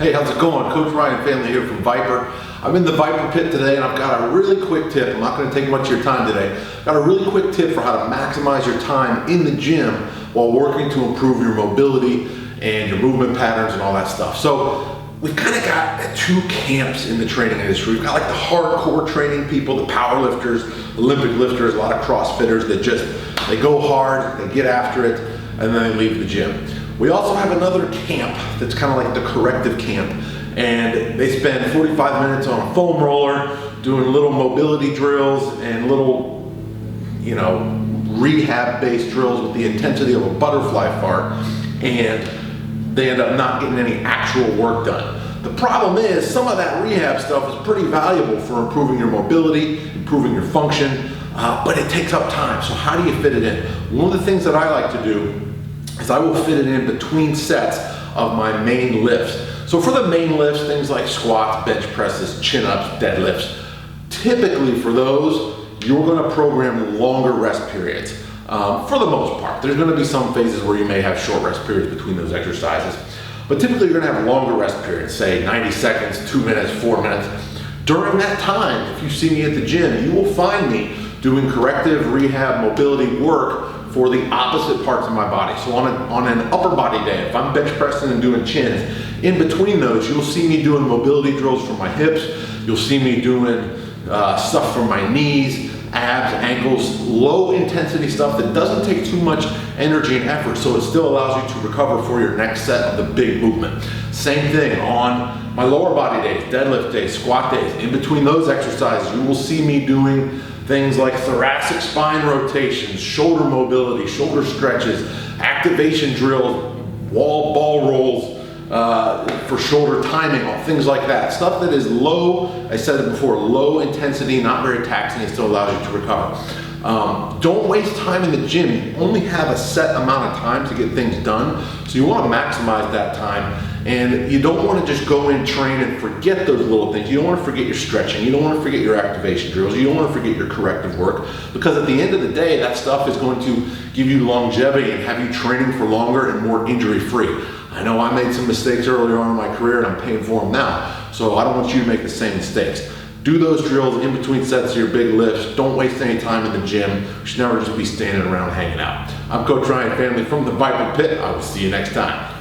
Hey, how's it going? Coach Ryan Family here from Viper. I'm in the Viper pit today and I've got a really quick tip. I'm not going to take much of your time today. I've got a really quick tip for how to maximize your time in the gym while working to improve your mobility and your movement patterns and all that stuff. So we've kind of got two camps in the training industry. We've got like the hardcore training people, the power lifters, Olympic lifters, a lot of CrossFitters that they go hard, they get after it, and then they leave the gym. We also have another camp that's kind of like the corrective camp, and they spend 45 minutes on a foam roller doing little mobility drills and little, rehab-based drills with the intensity of a butterfly fart, and they end up not getting any actual work done. The problem is some of that rehab stuff is pretty valuable for improving your mobility, improving your function, but it takes up time. So how do you fit it in? One of the things that I like to do is I will fit it in between sets of my main lifts. So for the main lifts, things like squats, bench presses, chin-ups, deadlifts, typically for those, you're gonna program longer rest periods. For the most part, there's gonna be some phases where you may have short rest periods between those exercises, but typically you're gonna have longer rest periods, say 90 seconds, 2 minutes, 4 minutes. During that time, if you see me at the gym, you will find me doing corrective rehab mobility work for the opposite parts of my body. So on an upper body day, if I'm bench pressing and doing chins, in between those, you'll see me doing mobility drills for my hips. You'll see me doing stuff for my knees, abs, ankles, low intensity stuff that doesn't take too much energy and effort, so it still allows you to recover for your next set of the big movement. Same thing on my lower body days, deadlift days, squat days. In between those exercises, you will see me doing things like thoracic spine rotations, shoulder mobility, shoulder stretches, activation drills, ball rolls for shoulder timing, things like that. Stuff that is low, I said it before, low intensity, not very taxing, it still allows you to recover. Don't waste time in the gym. You only have a set amount of time to get things done, so you want to maximize that time. And you don't want to just go in, train, and forget those little things. You don't want to forget your stretching. You don't want to forget your activation drills. You don't want to forget your corrective work, because at the end of the day, that stuff is going to give you longevity and have you training for longer and more injury-free. I know I made some mistakes earlier on in my career and I'm paying for them now. So I don't want you to make the same mistakes. Do those drills in between sets of your big lifts. Don't waste any time in the gym. You should never just be standing around hanging out. I'm Coach Ryan Family from the Viper Pit. I will see you next time.